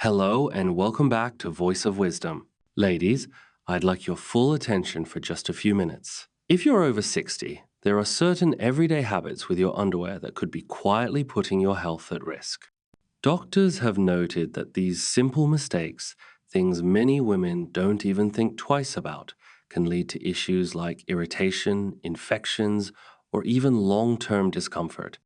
Hello and welcome back to Voice of Wisdom. Ladies, I'd like your full attention for just a few minutes. If you're over 60, there are certain everyday habits with your underwear that could be quietly putting your health at risk. Doctors have noted that these simple mistakes, things many women don't even think twice about, can lead to issues like irritation, infections, or even long-term discomfort.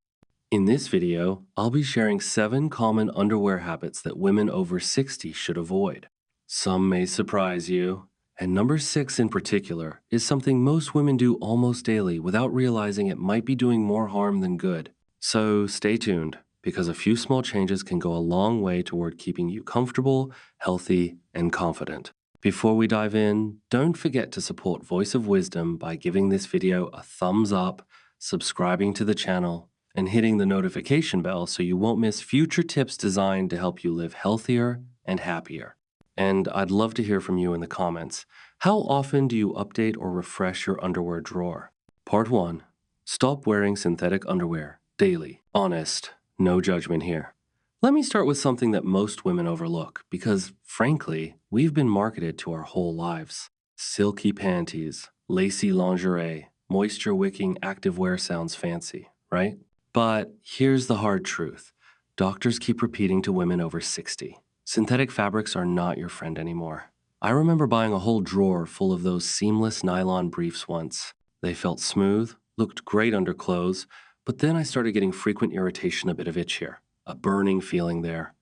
In this video, I'll be sharing 7 common underwear habits that women over 60 should avoid. Some may surprise you, and number 6 in particular is something most women do almost daily without realizing it might be doing more harm than good. So stay tuned, because a few small changes can go a long way toward keeping you comfortable, healthy, and confident. Before we dive in, don't forget to support Voice of Wisdom by giving this video a thumbs up, subscribing to the channel, and hitting the notification bell so you won't miss future tips designed to help you live healthier and happier. And I'd love to hear from you in the comments. How often do you update or refresh your underwear drawer? Part 1. Stop wearing synthetic underwear daily. Honest, no judgment here. Let me start with something that most women overlook because, frankly, we've been marketed to our whole lives. Silky panties, lacy lingerie, moisture-wicking activewear sounds fancy, right? But here's the hard truth. Doctors keep repeating to women over 60. Synthetic fabrics are not your friend anymore. I remember buying a whole drawer full of those seamless nylon briefs once. They felt smooth, looked great under clothes, but then I started getting frequent irritation, a bit of itch here, a burning feeling there.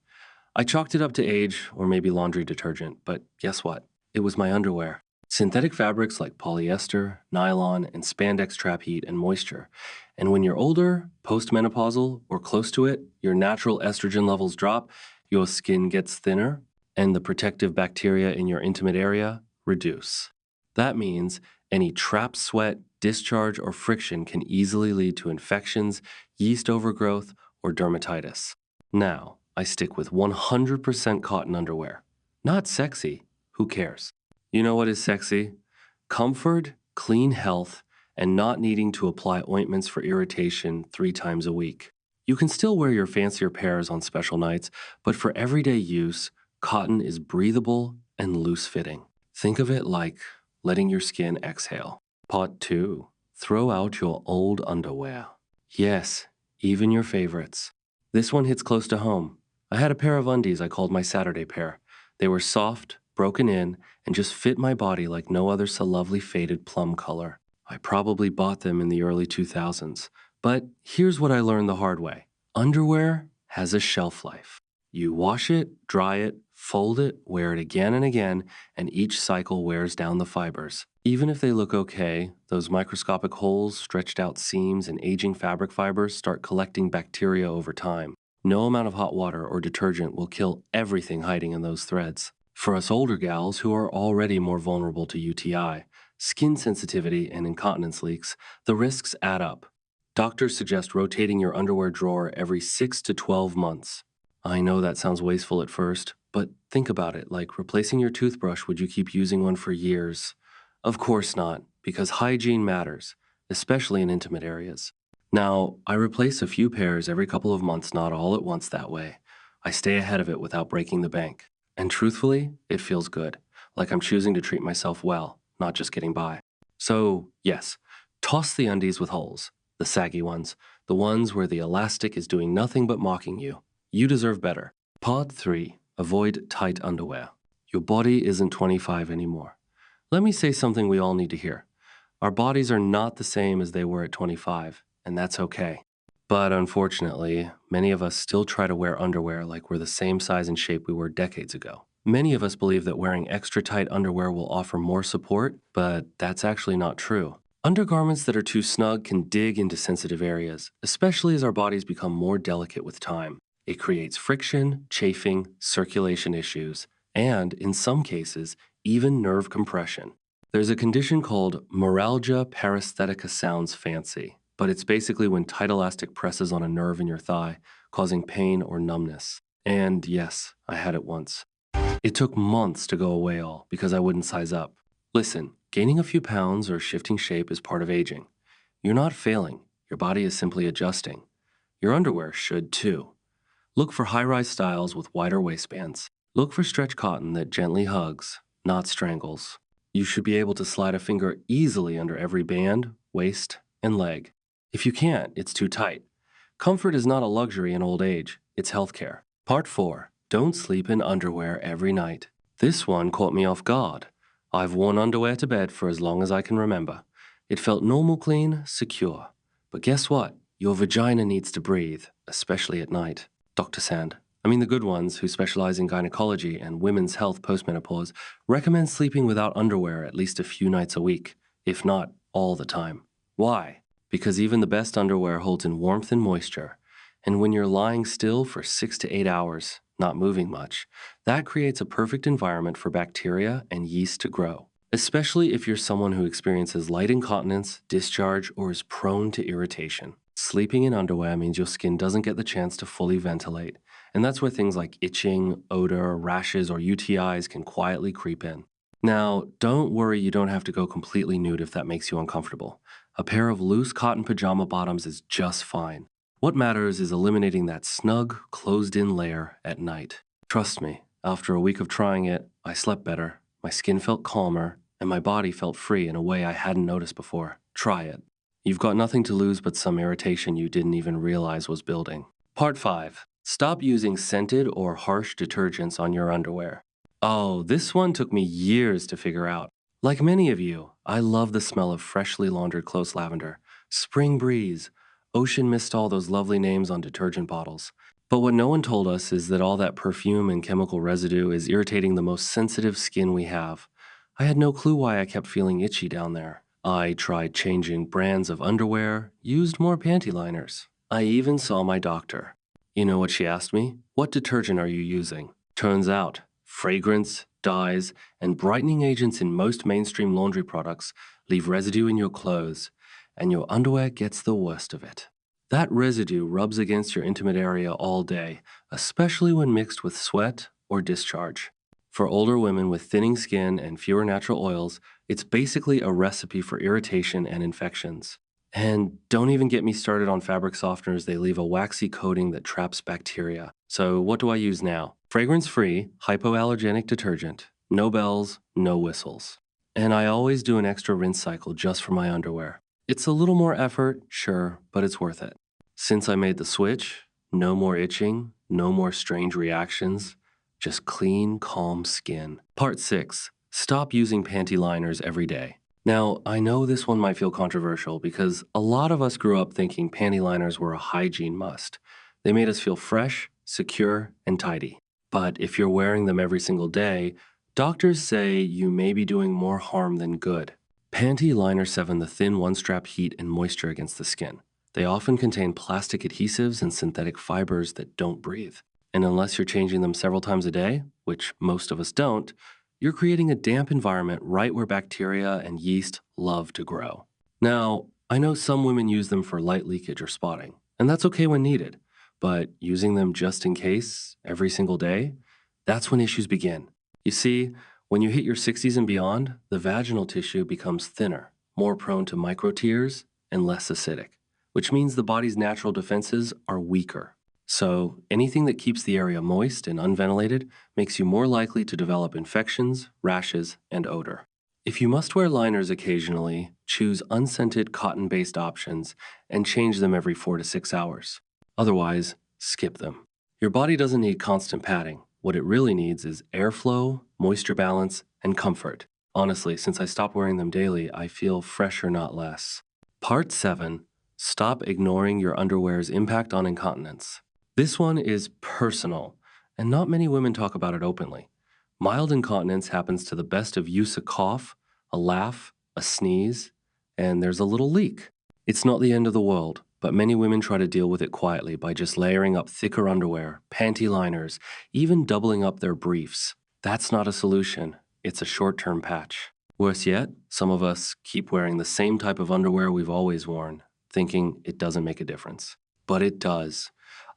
I chalked it up to age or maybe laundry detergent, but guess what? It was my underwear. Synthetic fabrics like polyester, nylon, and spandex trap heat and moisture. And when you're older, postmenopausal, or close to it, your natural estrogen levels drop, your skin gets thinner, and the protective bacteria in your intimate area reduce. That means any trapped sweat, discharge, or friction can easily lead to infections, yeast overgrowth, or dermatitis. Now, I stick with 100% cotton underwear. Not sexy, who cares? You know what is sexy? Comfort, clean health, and not needing to apply ointments for irritation 3 times a week. You can still wear your fancier pairs on special nights, but for everyday use, cotton is breathable and loose-fitting. Think of it like letting your skin exhale. Part 2. Throw out your old underwear. Yes, even your favorites. This one hits close to home. I had a pair of undies I called my Saturday pair. They were soft, broken in, and just fit my body like no other so lovely faded plum color. I probably bought them in the early 2000s. But here's what I learned the hard way. Underwear has a shelf life. You wash it, dry it, fold it, wear it again and again, and each cycle wears down the fibers. Even if they look okay, those microscopic holes, stretched out seams, and aging fabric fibers start collecting bacteria over time. No amount of hot water or detergent will kill everything hiding in those threads. For us older gals who are already more vulnerable to UTI, skin sensitivity, and incontinence leaks, the risks add up. Doctors suggest rotating your underwear drawer every 6 to 12 months. I know that sounds wasteful at first, but think about it, like replacing your toothbrush. Would you keep using one for years? Of course not, because hygiene matters, especially in intimate areas. Now, I replace a few pairs every couple of months, not all at once that way. I stay ahead of it without breaking the bank. And truthfully, it feels good, like I'm choosing to treat myself well, not just getting by. So, yes, toss the undies with holes, the saggy ones, the ones where the elastic is doing nothing but mocking you. You deserve better. Pod 3. Avoid tight underwear. Your body isn't 25 anymore. Let me say something we all need to hear. Our bodies are not the same as they were at 25, and that's okay. But unfortunately, many of us still try to wear underwear like we're the same size and shape we were decades ago. Many of us believe that wearing extra tight underwear will offer more support, but that's actually not true. Undergarments that are too snug can dig into sensitive areas, especially as our bodies become more delicate with time. It creates friction, chafing, circulation issues, and, in some cases, even nerve compression. There's a condition called meralgia paresthetica. Sounds fancy, but it's basically when tight elastic presses on a nerve in your thigh, causing pain or numbness. And yes, I had it once. It took months to go away all because I wouldn't size up. Listen, gaining a few pounds or shifting shape is part of aging. You're not failing. Your body is simply adjusting. Your underwear should too. Look for high-rise styles with wider waistbands. Look for stretch cotton that gently hugs, not strangles. You should be able to slide a finger easily under every band, waist, and leg. If you can't, it's too tight. Comfort is not a luxury in old age, it's healthcare. Part 4. Don't sleep in underwear every night. This one caught me off guard. I've worn underwear to bed for as long as I can remember. It felt normal, clean, secure. But guess what? Your vagina needs to breathe, especially at night. Dr. Sand. I mean, the good ones who specialize in gynecology and women's health postmenopause recommend sleeping without underwear at least a few nights a week, if not all the time. Why? Because even the best underwear holds in warmth and moisture. And when you're lying still for 6 to 8 hours, not moving much, that creates a perfect environment for bacteria and yeast to grow. Especially if you're someone who experiences light incontinence, discharge, or is prone to irritation. Sleeping in underwear means your skin doesn't get the chance to fully ventilate, and that's where things like itching, odor, rashes, or UTIs can quietly creep in. Now, don't worry, you don't have to go completely nude if that makes you uncomfortable. A pair of loose cotton pajama bottoms is just fine. What matters is eliminating that snug, closed-in layer at night. Trust me, after a week of trying it, I slept better, my skin felt calmer, and my body felt free in a way I hadn't noticed before. Try it. You've got nothing to lose but some irritation you didn't even realize was building. Part 5. Stop using scented or harsh detergents on your underwear. Oh, this one took me years to figure out. Like many of you, I love the smell of freshly laundered close lavender, spring breeze, ocean mist, all those lovely names on detergent bottles. But what no one told us is that all that perfume and chemical residue is irritating the most sensitive skin we have. I had no clue why I kept feeling itchy down there. I tried changing brands of underwear, used more panty liners. I even saw my doctor. You know what she asked me? What detergent are you using? Turns out, fragrance, dyes, and brightening agents in most mainstream laundry products leave residue in your clothes, and your underwear gets the worst of it. That residue rubs against your intimate area all day, especially when mixed with sweat or discharge. For older women with thinning skin and fewer natural oils, it's basically a recipe for irritation and infections. And don't even get me started on fabric softeners. They leave a waxy coating that traps bacteria. So what do I use now? Fragrance-free, hypoallergenic detergent. No bells, no whistles. And I always do an extra rinse cycle just for my underwear. It's a little more effort, sure, but it's worth it. Since I made the switch, no more itching, no more strange reactions, just clean, calm skin. Part 6. Stop using panty liners every day. Now, I know this one might feel controversial because a lot of us grew up thinking panty liners were a hygiene must. They made us feel fresh, secure, and tidy. But if you're wearing them every single day, doctors say you may be doing more harm than good. Panty liners seven the thin one-strap heat and moisture against the skin. They often contain plastic adhesives and synthetic fibers that don't breathe. And unless you're changing them several times a day, which most of us don't, you're creating a damp environment right where bacteria and yeast love to grow. Now, I know some women use them for light leakage or spotting, and that's okay when needed, but using them just in case, every single day, that's when issues begin. You see, when you hit your 60s and beyond, the vaginal tissue becomes thinner, more prone to micro tears, and less acidic, which means the body's natural defenses are weaker. So, anything that keeps the area moist and unventilated makes you more likely to develop infections, rashes, and odor. If you must wear liners occasionally, choose unscented cotton-based options and change them every 4 to 6 hours. Otherwise, skip them. Your body doesn't need constant padding. What it really needs is airflow, moisture balance, and comfort. Honestly, since I stopped wearing them daily, I feel fresher, not less. Part 7. Stop ignoring your underwear's impact on incontinence. This one is personal, and not many women talk about it openly. Mild incontinence happens to the best of use: a cough, a laugh, a sneeze, and there's a little leak. It's not the end of the world, but many women try to deal with it quietly by just layering up thicker underwear, panty liners, even doubling up their briefs. That's not a solution. It's a short-term patch. Worse yet, some of us keep wearing the same type of underwear we've always worn, thinking it doesn't make a difference. But it does.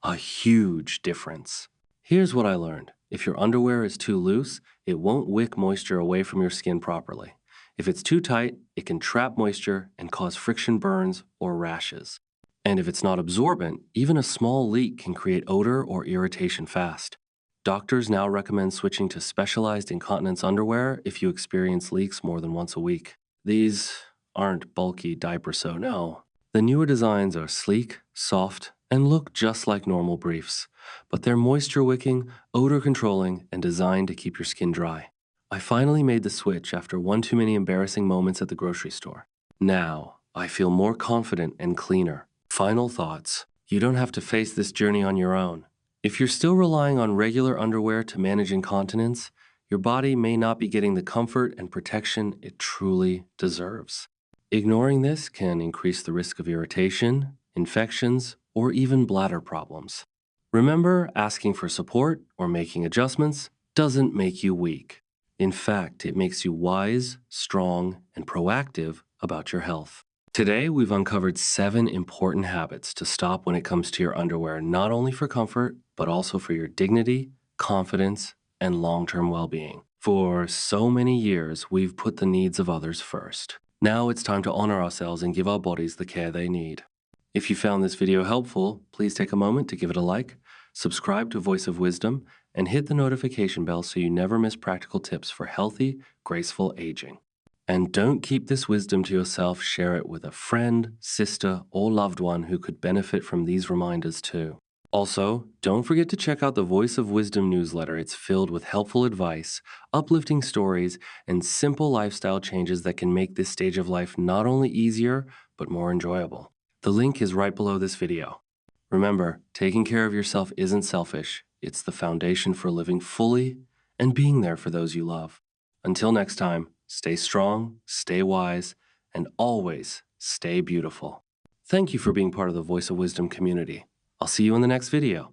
A huge difference. Here's what I learned. If your underwear is too loose, it won't wick moisture away from your skin properly. If it's too tight, it can trap moisture and cause friction burns or rashes. And if it's not absorbent, even a small leak can create odor or irritation fast. Doctors now recommend switching to specialized incontinence underwear if you experience leaks more than once a week. These aren't bulky diapers, so no. The newer designs are sleek, soft, and look just like normal briefs, but they're moisture wicking, odor controlling, and designed to keep your skin dry. I finally made the switch after one too many embarrassing moments at the grocery store. Now, I feel more confident and cleaner. Final thoughts. You don't have to face this journey on your own. If you're still relying on regular underwear to manage incontinence, your body may not be getting the comfort and protection it truly deserves. Ignoring this can increase the risk of irritation, infections, or even bladder problems. Remember, asking for support or making adjustments doesn't make you weak. In fact, it makes you wise, strong, and proactive about your health. Today, we've uncovered 7 important habits to stop when it comes to your underwear, not only for comfort, but also for your dignity, confidence, and long-term well-being. For so many years, we've put the needs of others first. Now it's time to honor ourselves and give our bodies the care they need. If you found this video helpful, please take a moment to give it a like, subscribe to Voice of Wisdom, and hit the notification bell so you never miss practical tips for healthy, graceful aging. And don't keep this wisdom to yourself, share it with a friend, sister, or loved one who could benefit from these reminders too. Also, don't forget to check out the Voice of Wisdom newsletter. It's filled with helpful advice, uplifting stories, and simple lifestyle changes that can make this stage of life not only easier, but more enjoyable. The link is right below this video. Remember, taking care of yourself isn't selfish. It's the foundation for living fully and being there for those you love. Until next time, stay strong, stay wise, and always stay beautiful. Thank you for being part of the Voice of Wisdom community. I'll see you in the next video.